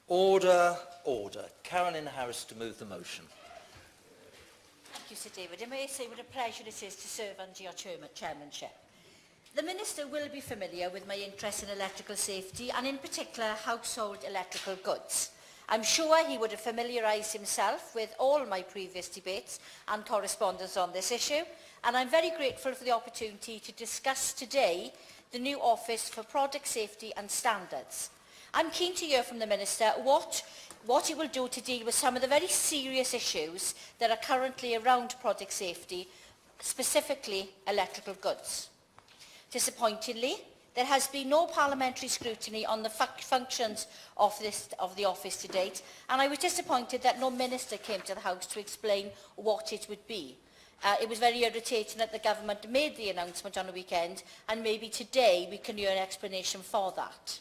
Order, order. Carolyn Harris to move the motion. Thank you, Sir David. And may I say what a pleasure it is to serve under your chairmanship. The Minister will be familiar with my interest in electrical safety and in particular household electrical goods. I'm sure he would have familiarised himself with all my previous debates and correspondence on this issue, and I'm very grateful for the opportunity to discuss today the new Office for Product Safety and Standards. I'm keen to hear from the Minister what he will do to deal with some of the very serious issues that are currently around product safety, specifically electrical goods. Disappointingly, there has been no parliamentary scrutiny on the functions of the office to date, and I was disappointed that no minister came to the House to explain what it would be. It was very irritating that the government made the announcement on a weekend, and maybe today we can hear an explanation for that.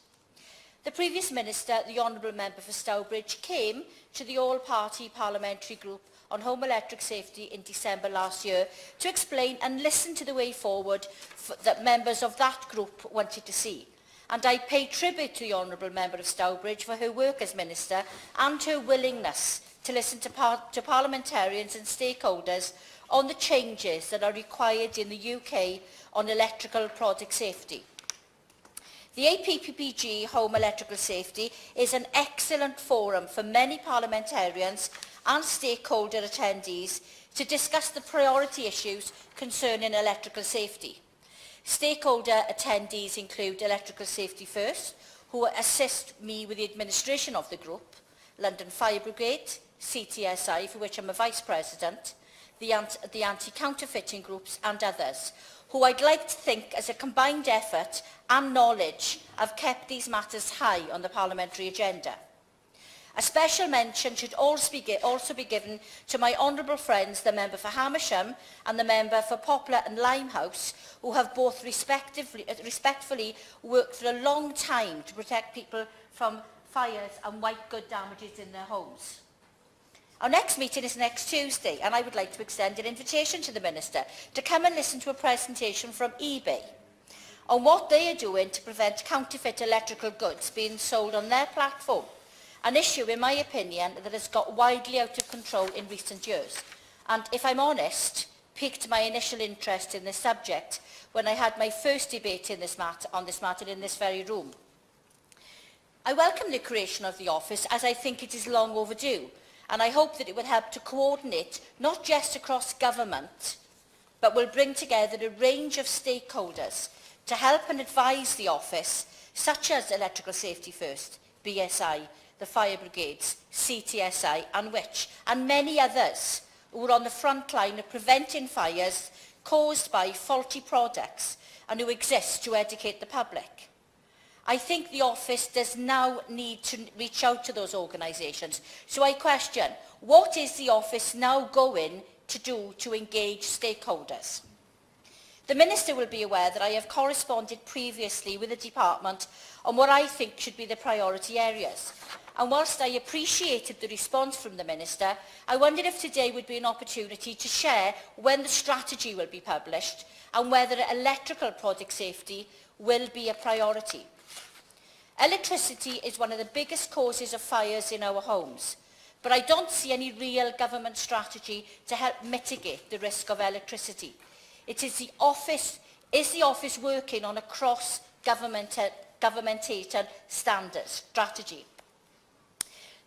The previous minister, the Honourable Member for Stourbridge, came to the all-party parliamentary group on home electric safety in December last year to explain and listen to the way forward that members of that group wanted to see. And I pay tribute to the Honourable Member of Stourbridge for her work as Minister and her willingness to listen to parliamentarians and stakeholders on the changes that are required in the UK on electrical product safety. The APPG Home Electrical Safety is an excellent forum for many parliamentarians and stakeholder attendees to discuss the priority issues concerning electrical safety. Stakeholder attendees include Electrical Safety First, who assist me with the administration of the group, London Fire Brigade, CTSI, for which I'm a Vice President, the anti-counterfeiting groups and others, who I'd like to think, as a combined effort and knowledge, have kept these matters high on the parliamentary agenda. A special mention should also be given to my honourable friends, the Member for Hamersham and the Member for Poplar and Limehouse, who have both respectfully worked for a long time to protect people from fires and white good damages in their homes. Our next meeting is next Tuesday, and I would like to extend an invitation to the Minister to come and listen to a presentation from eBay on what they are doing to prevent counterfeit electrical goods being sold on their platform, an issue, in my opinion, that has got widely out of control in recent years, and, if I'm honest, piqued my initial interest in this subject when I had my first debate on this matter in this very room. I welcome the creation of the office, as I think it is long overdue, and I hope that it will help to coordinate not just across government, but will bring together a range of stakeholders to help and advise the office, such as Electrical Safety First, BSI, the Fire Brigades, CTSI and many others who are on the front line of preventing fires caused by faulty products and who exist to educate the public. I think the office does now need to reach out to those organisations. So I question, what is the office now going to do to engage stakeholders? The Minister will be aware that I have corresponded previously with the Department on what I think should be the priority areas. And whilst I appreciated the response from the Minister, I wondered if today would be an opportunity to share when the strategy will be published and whether electrical product safety will be a priority. Electricity is one of the biggest causes of fires in our homes, but I don't see any real government strategy to help mitigate the risk of electricity. Is the office working on a cross-governmental standard strategy?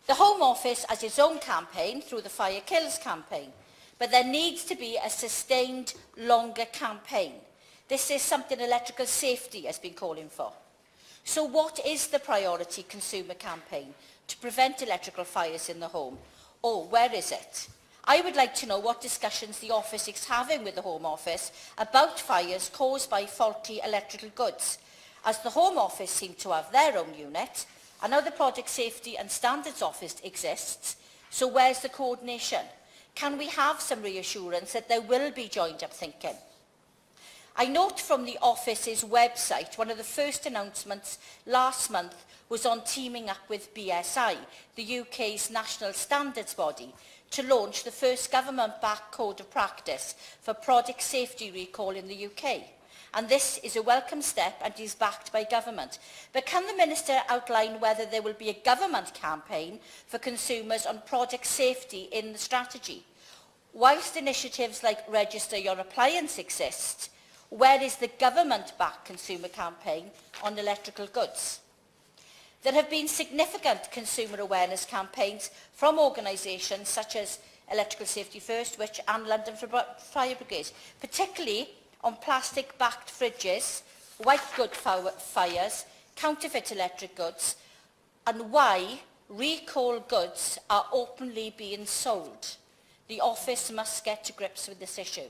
The Home Office has its own campaign through the Fire Kills campaign, but there needs to be a sustained, longer campaign. This is something electrical safety has been calling for. So what is the priority consumer campaign to prevent electrical fires in the home? Or where is it? I would like to know what discussions the office is having with the Home Office about fires caused by faulty electrical goods, as the Home Office seem to have their own unit, and now the Product Safety and Standards Office exists, so where's the coordination? Can we have some reassurance that there will be joined-up thinking? I note from the office's website, one of the first announcements last month was on teaming up with BSI, the UK's national standards body, to launch the first government-backed code of practice for product safety recall in the UK. and this is a welcome step and is backed by government. But can the Minister outline whether there will be a government campaign for consumers on product safety in the strategy? Whilst initiatives like Register Your Appliance exist, where is the government-backed consumer campaign on electrical goods? There have been significant consumer awareness campaigns from organisations such as Electrical Safety First, and London Fire Brigade, particularly on plastic-backed fridges, white good fires, counterfeit electric goods, and why recall goods are openly being sold. The office must get to grips with this issue.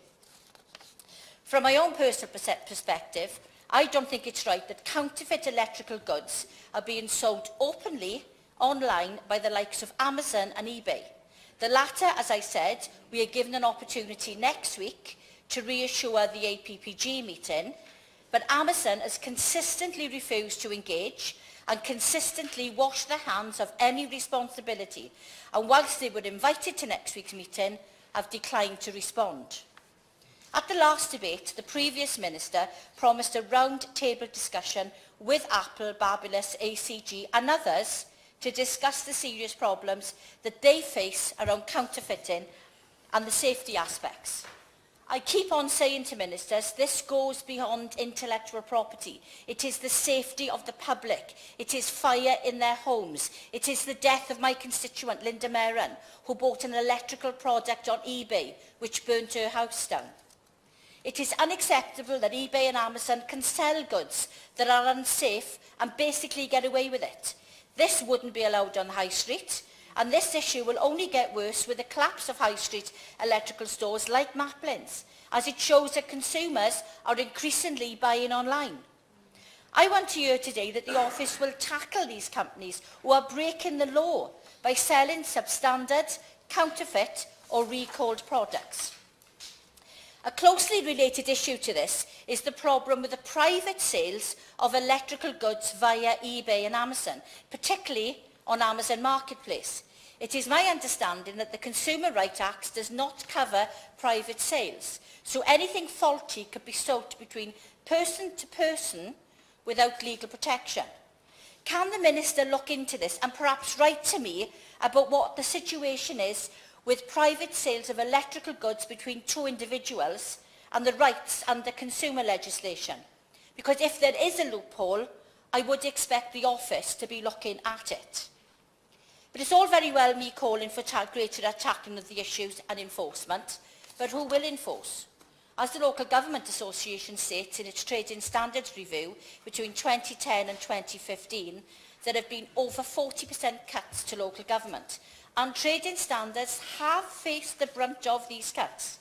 From my own personal perspective, I don't think it's right that counterfeit electrical goods are being sold openly online by the likes of Amazon and eBay. The latter, as I said, we are given an opportunity next week to reassure the APPG meeting, but Amazon has consistently refused to engage and consistently wash their hands of any responsibility, and whilst they were invited to next week's meeting, have declined to respond. At the last debate, the previous Minister promised a round-table discussion with Apple, Babylus, ACG and others to discuss the serious problems that they face around counterfeiting and the safety aspects. I keep on saying to ministers, this goes beyond intellectual property. It is the safety of the public. It is fire in their homes. It is the death of my constituent, Linda Merron, who bought an electrical product on eBay, which burnt her house down. It is unacceptable that eBay and Amazon can sell goods that are unsafe and basically get away with it. This wouldn't be allowed on the high street, and this issue will only get worse with the collapse of high street electrical stores like Maplin's, as it shows that consumers are increasingly buying online. I want to hear today that the office will tackle these companies who are breaking the law by selling substandard, counterfeit or recalled products. A closely related issue to this is the problem with the private sales of electrical goods via eBay and Amazon, particularly on Amazon Marketplace. It is my understanding that the Consumer Rights Act does not cover private sales, so anything faulty could be sold between person to person without legal protection. Can the Minister look into this and perhaps write to me about what the situation is with private sales of electrical goods between two individuals and the rights under consumer legislation? Because if there is a loophole, I would expect the office to be looking at it. But it's all very well me calling for greater tackling of the issues and enforcement, but who will enforce? As the Local Government Association states in its Trading Standards Review between 2010 and 2015, there have been over 40% cuts to local government, and trading standards have faced the brunt of these cuts.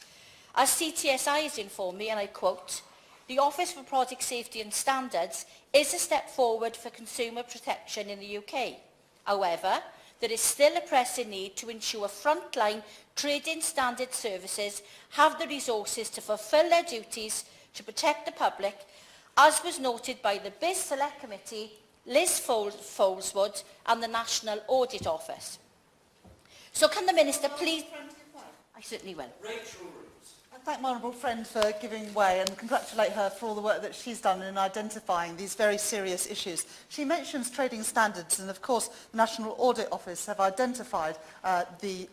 As CTSI has informed me, and I quote, "The Office for Product Safety and Standards is a step forward for consumer protection in the UK. However, there is still a pressing need to ensure frontline trading standard services have the resources to fulfil their duties to protect the public, as was noted by the BIS Select Committee, Liz Foleswood and the National Audit Office." So can the Minister please... I certainly will. I thank my honourable friend for giving way and congratulate her for all the work that she's done in identifying these very serious issues. She mentions trading standards, and of course the National Audit Office have identified the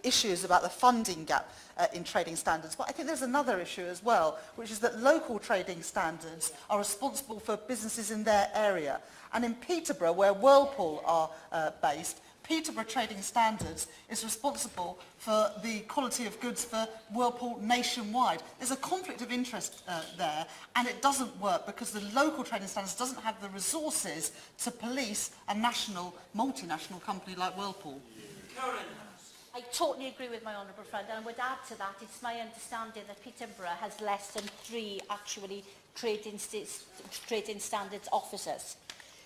issues about the funding gap in trading standards. But I think there's another issue as well, which is that local trading standards are responsible for businesses in their area. And in Peterborough, where Whirlpool are based, Peterborough Trading Standards is responsible for the quality of goods for Whirlpool nationwide. There's a conflict of interest there, and it doesn't work because the local trading standards doesn't have the resources to police a national, multinational company like Whirlpool. Carolyn. I totally agree with my honourable friend, and I would add to that, it's my understanding that Peterborough has less than 3 actually trading standards officers.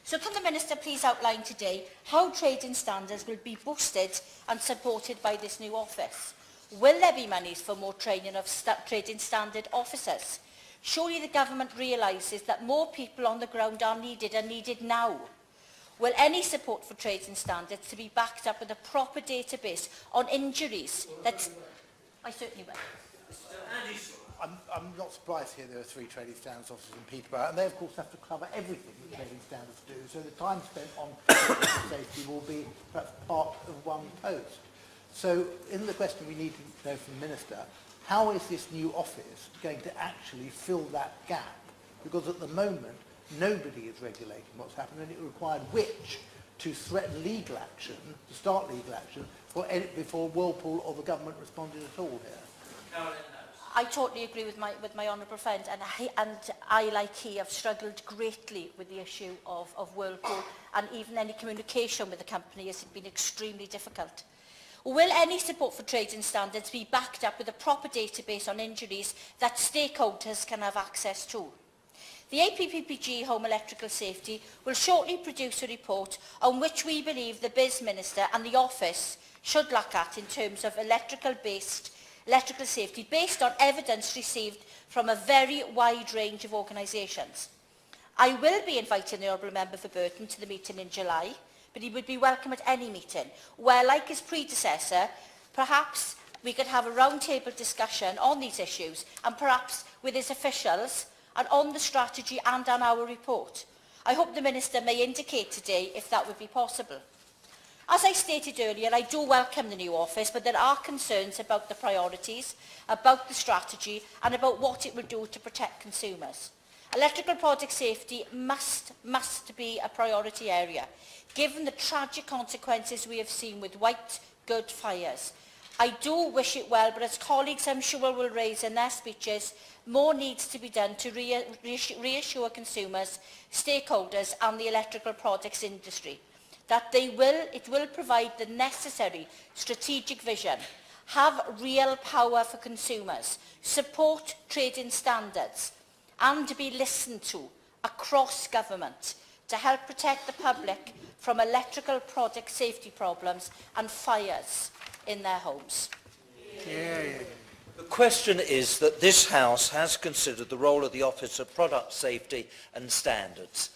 So can the Minister please outline today how trading standards will be boosted and supported by this new office? Will there be monies for more training of trading standard officers? Surely the government realises that more people on the ground are needed and needed now. Will any support for trading standards to be backed up with a proper database on injuries? I certainly will. I'm not surprised here there are 3 trading standards officers in Peterborough, and they of course have to cover everything that trading standards do, so the time spent on electrical safety will be perhaps part of one post. So in the question we need to know from the Minister, how is this new office going to actually fill that gap? Because at the moment, nobody is regulating what's happened, and it required Which to threaten legal action, to start legal action, before Whirlpool or the government responded at all here. Carolyn. I totally agree with my honourable friend, and I, like he, have struggled greatly with the issue of Whirlpool, and even any communication with the company has been extremely difficult. Will any support for trading standards be backed up with a proper database on injuries that stakeholders can have access to? The APPG Home Electrical Safety will shortly produce a report on which we believe the Biz Minister and the Office should look at in terms of electrical safety based on evidence received from a very wide range of organisations. I will be inviting the Honourable Member for Burton to the meeting in July, but he would be welcome at any meeting, where, like his predecessor, perhaps we could have a roundtable discussion on these issues, and perhaps with his officials, and on the strategy and on our report. I hope the Minister may indicate today if that would be possible. As I stated earlier, I do welcome the new office, but there are concerns about the priorities, about the strategy, and about what it will do to protect consumers. Electrical product safety must be a priority area, given the tragic consequences we have seen with white good fires. I do wish it well, but as colleagues I'm sure will raise in their speeches, more needs to be done to reassure consumers, stakeholders and the electrical products industry that it will provide the necessary strategic vision, have real power for consumers, support trading standards and be listened to across government to help protect the public from electrical product safety problems and fires in their homes. The question is that this House has considered the role of the Office of Product Safety and Standards